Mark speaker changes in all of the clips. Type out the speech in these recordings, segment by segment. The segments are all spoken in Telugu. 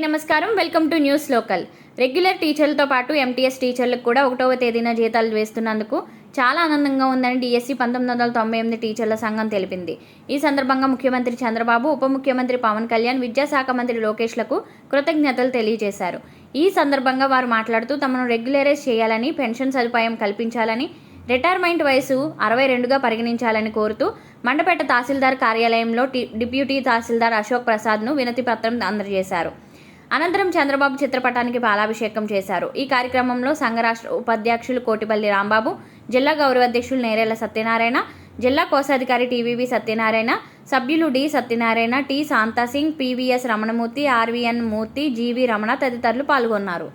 Speaker 1: నమస్కారం, welcome to News Local. Regular టీచర్లతో పాటు ఎంటీఎస్ టీచర్లకు కూడా 1వ తేదీన జీతాలు వేస్తున్నందుకు చాలా ఆనందంగా ఉందని డిఎస్సి 1998 టీచర్ల సంఘం తెలిపింది. ఈ సందర్భంగా ముఖ్యమంత్రి చంద్రబాబు, ఉప ముఖ్యమంత్రి పవన్ కళ్యాణ్, విద్యాశాఖ మంత్రి లోకేష్లకు కృతజ్ఞతలు తెలియజేశారు. ఈ సందర్భంగా వారు మాట్లాడుతూ తమను రెగ్యులరైజ్ చేయాలని, పెన్షన్ సదుపాయం కల్పించాలని, రిటైర్మెంట్ వయసు 62గా పరిగణించాలని కోరుతూ మండపేట తహసీల్దార్ కార్యాలయంలో డిప్యూటీ తహసీల్దార్ అశోక్ ప్రసాద్ను వినతి పత్రం అందజేశారు. అనంతరం చంద్రబాబు చిత్రపటానికి పాలాభిషేకం చేశారు. ఈ కార్యక్రమంలో సంఘ రాష్ట్ర ఉపాధ్యక్షులు కోటిపల్లి రాంబాబు, జిల్లా గౌరవాధ్యక్షులు నేరేళ్ల సత్యనారాయణ, జిల్లా కోశాధికారి టీవీవి సత్యనారాయణ, సభ్యులు D Satyanarayana, T Shantasingh, PVS Ramanamurthy, RVN Murthy, GV Ramana తదితరులు పాల్గొన్నారు.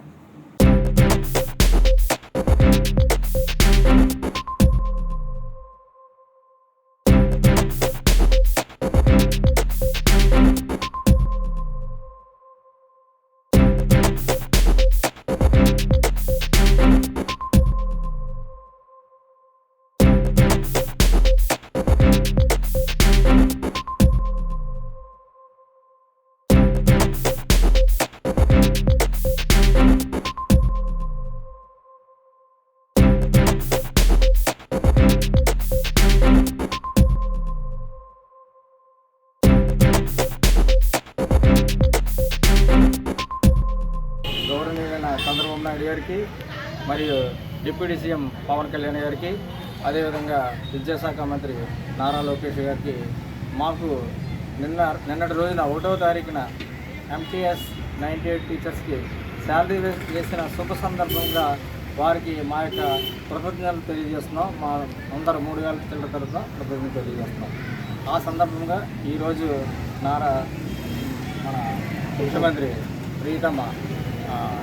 Speaker 2: గౌరవనీయులైన చంద్రబాబు నాయుడు గారికి మరియు డిప్యూటీ సీఎం పవన్ కళ్యాణ్ గారికి, అదేవిధంగా విద్యాశాఖ మంత్రి నారా లోకేష్ గారికి మాకు నిన్నటి రోజున 1వ తారీఖున ఎంటీఎస్ 98 టీచర్స్కి శాలరీ వేసిన శుభ సందర్భంగా వారికి మా యొక్క కృతజ్ఞతలు తెలియజేస్తున్నాం. మా అందరూ 3,000 పిల్లల తరఫున కృతజ్ఞతలు తెలియజేస్తున్నాం. ఆ సందర్భంగా ఈరోజు మన ముఖ్యమంత్రి ప్రియతమ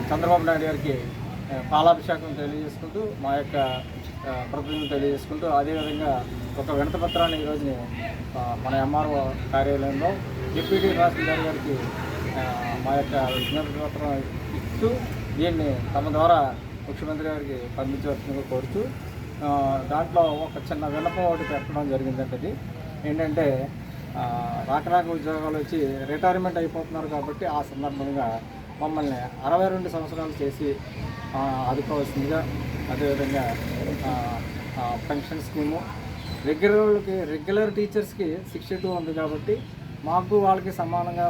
Speaker 2: చంద్రబాబు నాయుడు గారికి పాలాభిషేకం తెలియజేసుకుంటూ మా యొక్క కృతజ్ఞతలు తెలియజేసుకుంటూ, అదేవిధంగా ఒక వినతి పత్రాన్ని ఈరోజుని మన ఎంఆర్ఓ కార్యాలయంలో డిప్యూటీ తహసీల్దార్ గారికి మా యొక్క విజ్ఞప్తి పత్రం ఇస్తూ దీన్ని తమ ద్వారా ముఖ్యమంత్రి గారికి పంపించవలసిందిగా కోరుతూ, దాంట్లో ఒక చిన్న విన్నపం ఒకటి పెట్టడం జరిగిందంటే ఏంటంటే రాక ఉద్యోగాలు వచ్చి రిటైర్మెంట్ అయిపోతున్నారు కాబట్టి ఆ సందర్భంగా మమ్మల్ని 62 సంవత్సరాలు చేసి ఆదుకోవాల్సిందిగా, అదేవిధంగా పెన్షన్ స్కీము రెగ్యులర్ టీచర్స్కి 62 ఉంది కాబట్టి మాకు వాళ్ళకి సమానంగా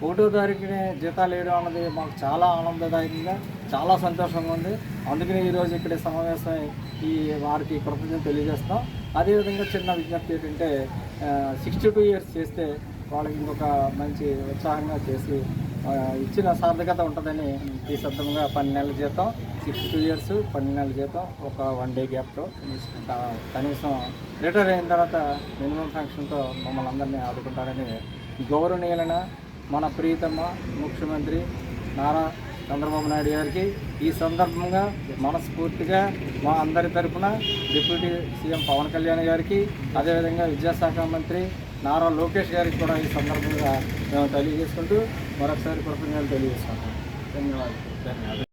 Speaker 2: 1వ తారీఖునే జీతాలు వేయడం అన్నది మాకు చాలా ఆనందదాయకంగా, చాలా సంతోషంగా ఉంది. అందుకని ఈరోజు ఇక్కడ సమావేశమై వారికి కృతజ్ఞతలు తెలియజేస్తాం. అదేవిధంగా చిన్న విజ్ఞప్తి ఏంటంటే 62 ఇయర్స్ చేస్తే వాళ్ళకి ఇంకొక మంచి ఉత్సాహంగా చేసి ఇచ్చిన సార్థకత ఉంటుందని ఈ సందర్భంగా 12 నెలల జీతం, 62 ఇయర్స్ 12 నెలల జీతం, ఒక 1 డే గ్యాప్తో కనీసం రిటైర్ అయిన తర్వాత మినిమం ఫంక్షన్తో మమ్మల్ని అందరినీ ఆదుకుంటారని గౌరవనీయులైన మన ప్రియతమ ముఖ్యమంత్రి నారా చంద్రబాబు నాయుడు గారికి ఈ సందర్భంగా మనస్ఫూర్తిగా మా అందరి తరఫున డిప్యూటీ సీఎం పవన్ కళ్యాణ్ గారికి, అదేవిధంగా విద్యాశాఖ మంత్రి నారా లోకేష్ గారికి కూడా ఈ సందర్భంగా మేము తెలియజేసుకుంటూ మరొకసారి కృతజ్ఞతలు తెలియజేసుకుంటాం. ధన్యవాదాలు.